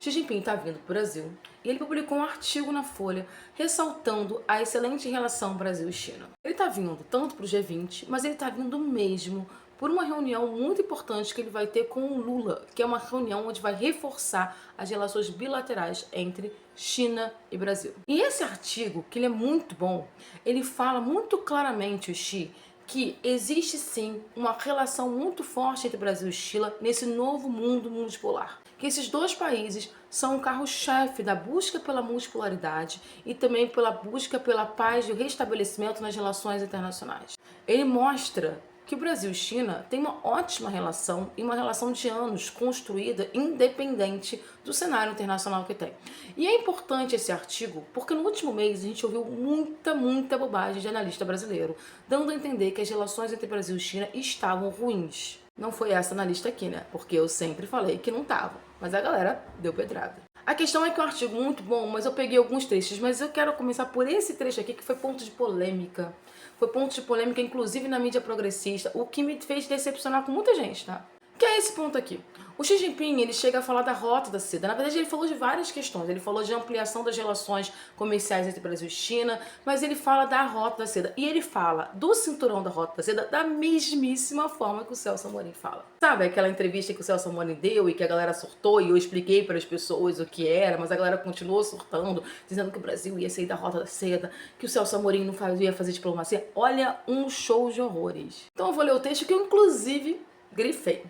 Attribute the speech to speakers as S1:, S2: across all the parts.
S1: Xi Jinping está vindo para o Brasil e ele publicou um artigo na Folha ressaltando a excelente relação Brasil e China. Ele está vindo tanto para o G20, mas ele está vindo mesmo por uma reunião muito importante que ele vai ter com o Lula, que é uma reunião onde vai reforçar as relações bilaterais entre China e Brasil. E esse artigo, que ele é muito bom, ele fala muito claramente, o Xi, que existe sim uma relação muito forte entre Brasil e China nesse novo mundo multipolar. Que esses dois países são o carro-chefe da busca pela multipolaridade e também pela busca pela paz e o restabelecimento nas relações internacionais. Ele mostra que o Brasil e China têm uma ótima relação e uma relação de anos construída independente do cenário internacional que tem. E é importante esse artigo porque no último mês a gente ouviu muita bobagem de analista brasileiro, dando a entender que as relações entre Brasil e China estavam ruins. Não foi essa analista aqui, né? Porque eu sempre falei que não tava, mas a galera deu pedrada. A questão é que é um artigo muito bom, mas eu peguei alguns trechos, mas eu quero começar por esse trecho aqui que foi ponto de polêmica. Foi ponto de polêmica, inclusive na mídia progressista, o que me fez decepcionar com muita gente, tá? Que é esse ponto aqui. O Xi Jinping, ele chega a falar da Rota da Seda. Na verdade, ele falou de várias questões. Ele falou de ampliação das relações comerciais entre Brasil e China, mas ele fala da Rota da Seda. E ele fala do cinturão da Rota da Seda da mesmíssima forma que o Celso Amorim fala. Sabe aquela entrevista que o Celso Amorim deu e que a galera surtou e eu expliquei para as pessoas o que era, mas a galera continuou surtando, dizendo que o Brasil ia sair da Rota da Seda, que o Celso Amorim não ia fazer diplomacia. Olha, um show de horrores. Então eu vou ler o texto que eu, inclusive, grifei.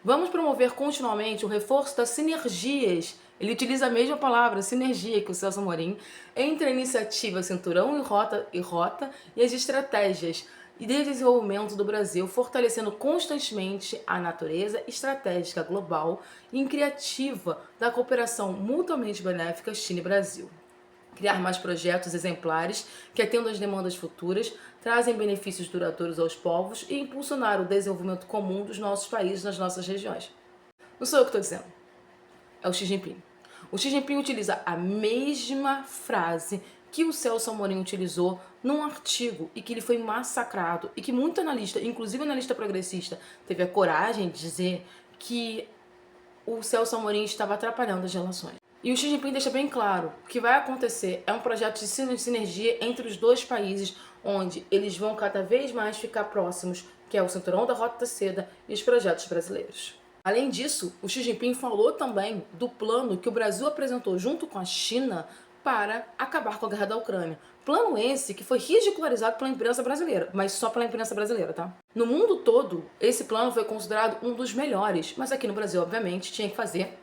S1: Vamos promover continuamente o reforço das sinergias, ele utiliza a mesma palavra, sinergia, que o Celso Amorim, entre a iniciativa Cinturão e Rota e as estratégias de desenvolvimento do Brasil, fortalecendo constantemente a natureza estratégica global e criativa da cooperação mutuamente benéfica China e Brasil. Criar mais projetos exemplares que atendam às demandas futuras, trazem benefícios duradouros aos povos e impulsionar o desenvolvimento comum dos nossos países nas nossas regiões. Não sou eu que estou dizendo, é o Xi Jinping. O Xi Jinping utiliza a mesma frase que o Celso Amorim utilizou num artigo e que ele foi massacrado e que muito analista, inclusive analista progressista, teve a coragem de dizer que o Celso Amorim estava atrapalhando as relações. E o Xi Jinping deixa bem claro que o que vai acontecer é um projeto de sinergia entre os dois países, onde eles vão cada vez mais ficar próximos, que é o Cinturão da Rota da Seda e os projetos brasileiros. Além disso, o Xi Jinping falou também do plano que o Brasil apresentou junto com a China para acabar com a guerra da Ucrânia. Plano esse que foi ridicularizado pela imprensa brasileira, mas só pela imprensa brasileira, tá? No mundo todo, esse plano foi considerado um dos melhores, mas aqui no Brasil, obviamente, tinha que fazer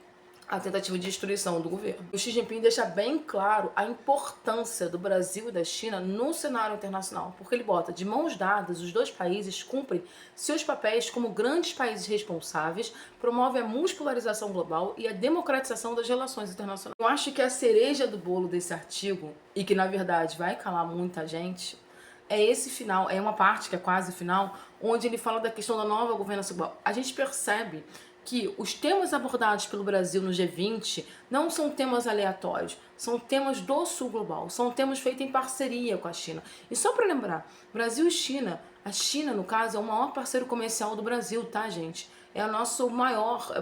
S1: a tentativa de destruição do governo. O Xi Jinping deixa bem claro a importância do Brasil e da China no cenário internacional, porque ele bota de mãos dadas, os dois países cumprem seus papéis como grandes países responsáveis, promove a multipolarização global e a democratização das relações internacionais. Eu acho que a cereja do bolo desse artigo, e que na verdade vai calar muita gente, é esse final, é uma parte que é quase final, onde ele fala da questão da nova governança global. A gente percebe que os temas abordados pelo Brasil no G20 não são temas aleatórios, são temas do Sul Global, são temas feitos em parceria com a China. E só para lembrar, Brasil e China, a China, no caso, é o maior parceiro comercial do Brasil, tá, gente? É o nosso maior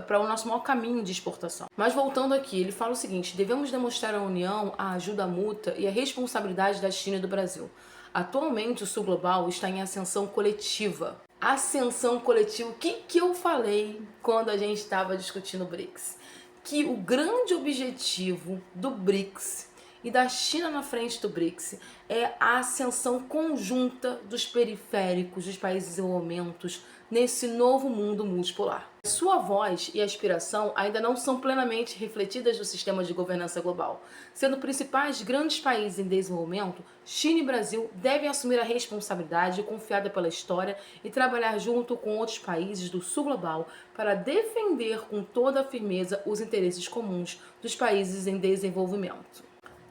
S1: caminho de exportação. Mas voltando aqui, ele fala o seguinte: devemos demonstrar a união, a ajuda mútua e a responsabilidade da China e do Brasil. Atualmente, o Sul Global está em ascensão coletiva. Ascensão coletiva, o que eu falei quando a gente estava discutindo o BRICS? Que o grande objetivo do BRICS e da China na frente do BRICS é a ascensão conjunta dos periféricos, dos países em desenvolvimento, nesse novo mundo multipolar. Sua voz e aspiração ainda não são plenamente refletidas no sistema de governança global. Sendo principais grandes países em desenvolvimento, China e Brasil devem assumir a responsabilidade confiada pela história e trabalhar junto com outros países do Sul Global para defender com toda a firmeza os interesses comuns dos países em desenvolvimento.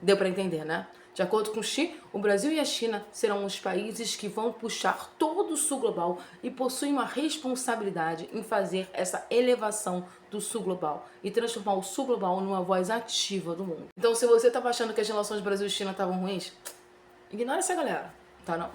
S1: Deu para entender, né? De acordo com Xi, o Brasil e a China serão os países que vão puxar todo o Sul Global e possuem uma responsabilidade em fazer essa elevação do Sul Global e transformar o Sul Global numa voz ativa do mundo. Então, se você estava achando que as relações Brasil e China estavam ruins, ignora essa galera, tá não?